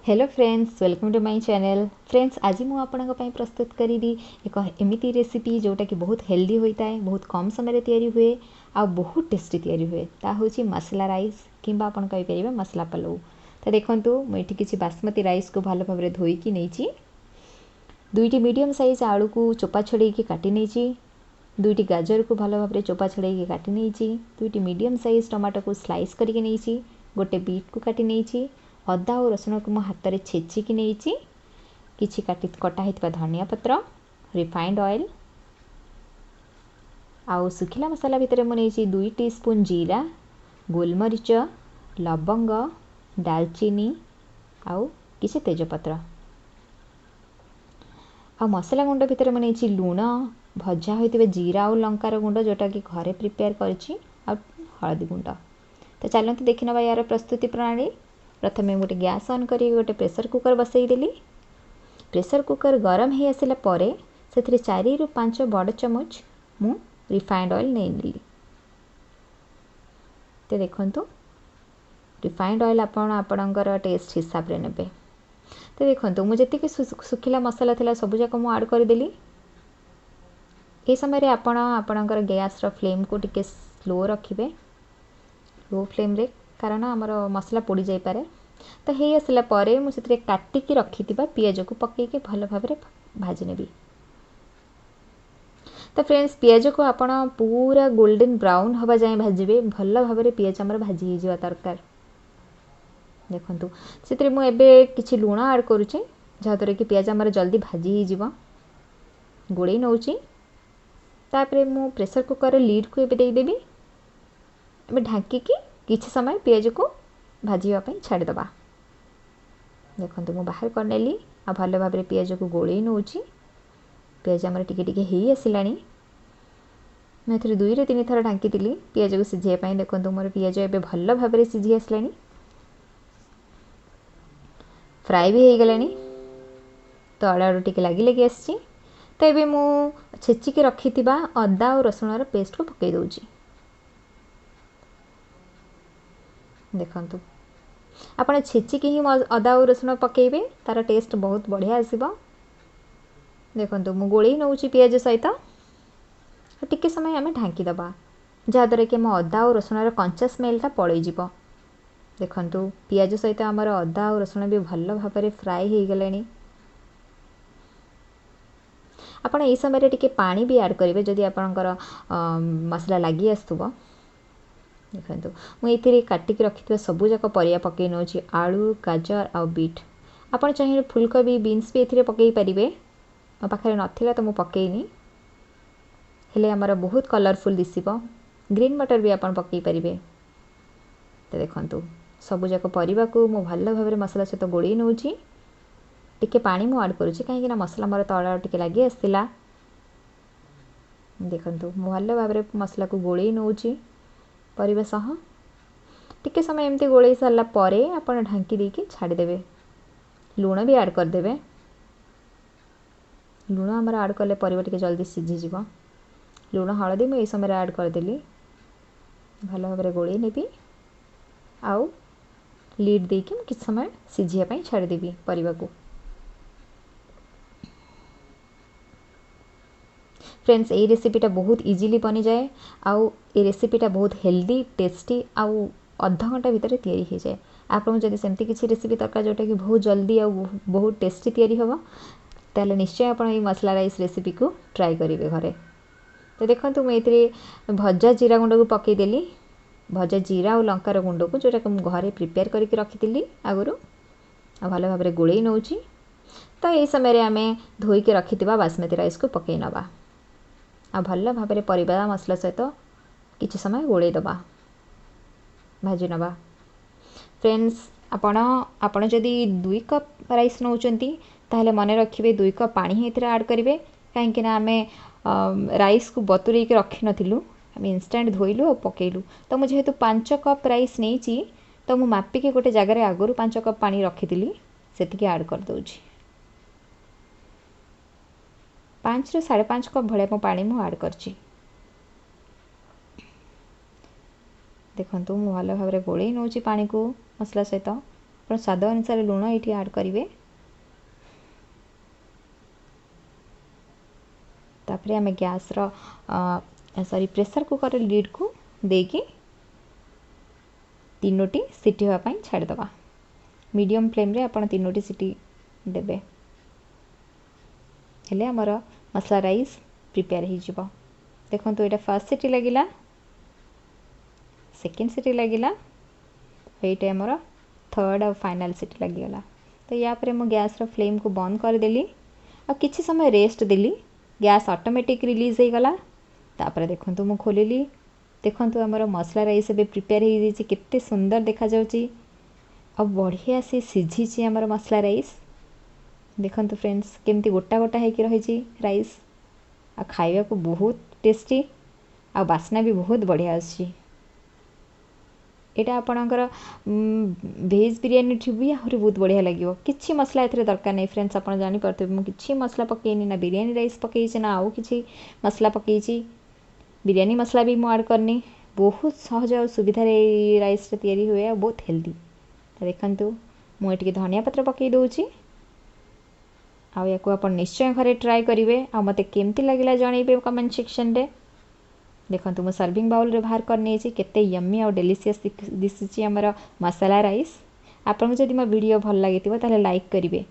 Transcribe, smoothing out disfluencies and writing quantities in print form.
Hello friends, welcome to my channel. Friends, आज मु आपनका पई प्रस्तुत करी एक एमिति रेसिपी जोटा कि बहुत हेल्दी होता है, बहुत कम समय रे तैयारी हुए आ बहुत टेस्टी तैयारी हुए। ता होची मसला राइस किंबा आपन कहि परिबे मसला पलाउ। तो देखंतु मु एठी किछि बासमती राइस को भालो भाबरे धोई कि नेछि। दुईटी मीडियम साइज आलू को चोपा छडेई कि काटी नेछि। दुईटी गाजर को भालो भाबरे चोपा छडेई कि काटी नेछि। दुईटी मीडियम साइज टमाटो को स्लाइस करके नेछि। गोटे बीट को काटी नेछि। अदा और रसुण को मो हाथ में छेचिकी नहीं किसी कटा होता धनिया पत्र, रिफाइंड ऑयल आउ सुखिला मसला भितर मुझे 2 टीस्पून जीरा, गोलमरीच, लवंग, दालचीनी आउ किसी तेजपत्र आ मसला गुंड भितर मुझे लुण, भजा होते जीरा और लंकार गुंड जोटा कि घरे प्रिपेयर करछि आ हळदी गुंड। तो चलते देखि नबा यार प्रस्तुति प्रणाली। प्रथमे गोटे गैस ऑन करी गोटे प्रेशर कुकर बसईदेली। प्रेशर कुकर गरम हो आसला परे से 4 ରୁ 5 बड़ चमच मु रिफाइंड ऑयल नहीं नेली। तो देखंतु रिफाइंड ऑयल आपणकर टेस्ट हिसाब रे नेबे। तो देखंतु मु जति सुखिला मसला थिला सब जाक मु ऐड करदेली। ए समय आपणकर गैस रो फ्लेम को टिके स्लो रखिबे, लो फ्लेम रे, कारण आमर मसला पोड़ी जाई पारे। तो हे आसला परे मु सेतरे काटिकी रखिथिबा पियाज को पकेके भल भाबरे भाजी नेबी। तो फ्रेंड्स, पियाज को आपण पूरा गोल्डन ब्राउन हवा जाए भाजिबे। भल भाबरे पियाज हमर भाजी ही जिवा दरकार। देखंतु सेतरे मु एबे किछि लूण ऐड करूची जहाद्वारा कि पियाज हमर जल्दी भाजी ही जिवा। गोळेई नउची। तापरे मु प्रेशर कुकर लीड को एबे देई देबी। एबे ढांकी की किछि समय पियाज को भाजीवा पई छाड़ी दबा। देखंतु मु बाहर कर नेली आ भल भाबरे पियाज को गोळेई नउची। पियाज हमर टिके टिके हेई आसिलानी। मैं थरे 2 रे 3 थर ढांकी दिली पियाज को सिझिया पई। देखंतु मोर पियाज एबे भल भाबरे सिझी आसिलानी, फ्राई भी हेई गलानी। तो आड़ू टिके लागी लागी आसी। तो एबे मु छेचिके रखिथिबा अदा और रसुण रो पेस्ट को पकई दउची। देखंतु आपण छेचिके ही अदा और रसुण पकेइबे, तार टेस्ट बहुत बढ़िया आसीबो। देखंतु मु गोळेई नउची पियाज सहित टिके समय आमे ढांकी दबा, जहाद्वारा कि मो अदा और रसुण रो कंचा स्मेलटा पळेई जिवो। देखंतु पियाज सहित आमर अदा और रसुण भी भल भाबरे फ्राई हेई गलानी। आपण ए समय रे टिके पानी भी ऐड करिवे जदि आपनकर मसला लागी आस्तुबो। देखंतु मु एथिरे काटिक रखिथिबा सबु जाक परिया पकई नउची, आलू, गाजर आ बीट। आपण चाहिए फुलकोबी, बीन्स भी एथिरे पकई परिवे। मो पाखरे नथिला तो मु पकईनी, हेले हमर बहुत कलरफुल दिसिबो। ग्रीन मटर भी आपण पकई परिवे। तो देखंतु सबु जाक परिबा को मु भल भाबरे मसला सहित गोळेई नउची। टिके पानी मु ऐड करूची काहे कि ना मसला मोर तळ टिके लागी आस्तिला। देखंतु मु भल भाबरे मसला को गोळेई नउची परिबा सह। टिके समय एमती गोळेई सारला परे आपण ढांकी देकी छाडी देबे। लूण भी ऐड कर देबे। लूण हमर ऐड करले परिबा टिके जल्दी सिझी जिवो। लूण हळदी मु ए समय ऐड कर देली। भल भाबरे गोळेई नेबी आउ लीड देकी किछ समय सिझिया पई छाडी देबी परिबा को। फ्रेंड्स, ये रेसिपीटा बहुत इजीली बनी जाए आउ ये रेसिपीटा बहुत हेल्दी, टेस्टी आउ अध घंटा भितर तैयारी हो जाए। आपको जब सेमती किसी रेसिपी दरकार जोटा कि बहुत जल्दी आ बहुत टेस्टी तैयारी हम, ताले निश्चय आप मसला राइस रेसिपी को ट्राई करेंगे घरे। तो देखो मुझे भजा जीरा गुंड को पकईदेली। भजा जीरा और लंकार गुंड को जोटा कि मुझे घरे प्रिपेयर करके रखी आगुरी भल भाव में गोलई नौची। तो ये समय आम धोईक रखि बासमती राइस को पकई नवा आ भल भाव में परिबा मसला सहित किछि समय गोलई दबा, भाजी नवा। फ्रेंड्स, आपण जदि 2 कप राइस नौचंती ताहले मन रखिबे 2 कप पानी ही एथिरे ऐड करिवे। काहेकि ना आमे राइस को बतुरेई के रखि नथिलु, आम इंस्टेंट धोइलु और पकेइलु। तो मुझे जेहेतु 5 कप राइस नेची तो मु मापिके गोटे जगार आगुरी 5 कप पानी रखिथिली, सेतिके ऐड कर दउची। 5 ରୁ 5.5 कप भले मो पानी मु ऐड करची। देखंतु मु भल भाव में गोलई नौची पानी को मसला सहित। ଆପଣ ସ୍ୱାଦ ଅନୁସାରେ ଲୁଣ ଏଇଠି ଆଡ଼ କରିବେ। तापर आम gas sorry pressure cooker lid को देकी 3टी सीटी होगापाई छाड़ीदबा। मीडियम फ्लेम रे आपण 3टी सीटी देबे हेले आमर मसला राइस प्रिपेयर हो। देखो तो ये फर्स्ट सीटी लगिला, सेकेंड सीटी लगिला, ये आमर थर्ड और फाइनल सीटी लगिगला। तो या पर मु गैस रो फ्लेम को बंद करदेली और किछि समय रेस्ट देली। गैस ऑटोमेटिक रिलीज हो गला। तापर देखंतु मु खोलिली, देखंतु हमर मसला राइस एबे प्रिपेयर हो जाइए, केते सुंदर देखा जाउची और बढ़िया से सिझीची हमर मसला राइस। देखंतु फ्रेंड्स केमती गोटा गोटा होकर रही राइस आ खाइबा को बहुत टेस्टी आ बास्ना भी बहुत बढ़िया आछि। एटा आपणकर भेज बिरियानी ठू भी आहरी बहुत बढ़िया लगे। किसी मसला एथरे दरकार नहीं फ्रेंड्स, आप जानी पारते मु किसी मसला पकईनी ना, बिरियानी राइस पकईची ना आउ किसी मसला पकईची। बिरियानी मसला भी मु ऐड करनी। बहुत सहज और सुविधा राइस तैयारी हुए और बहुत हेल्दी। देखंतु मु एटिके धनिया पत्र पकई दउची आ या को आपण निश्चय घरे ट्राई करिवे आ मते केमती लागिला जणैबे कमेंट सेक्शन रे। देखंतु मु सर्विंग बाउल रे बाहर कर नेछि, केते यम्मी और डिलीशियस दिसुची हमर मसाला राइस। आपन जदि मो वीडियो भल लागितिबो ताले लाइक करिवे।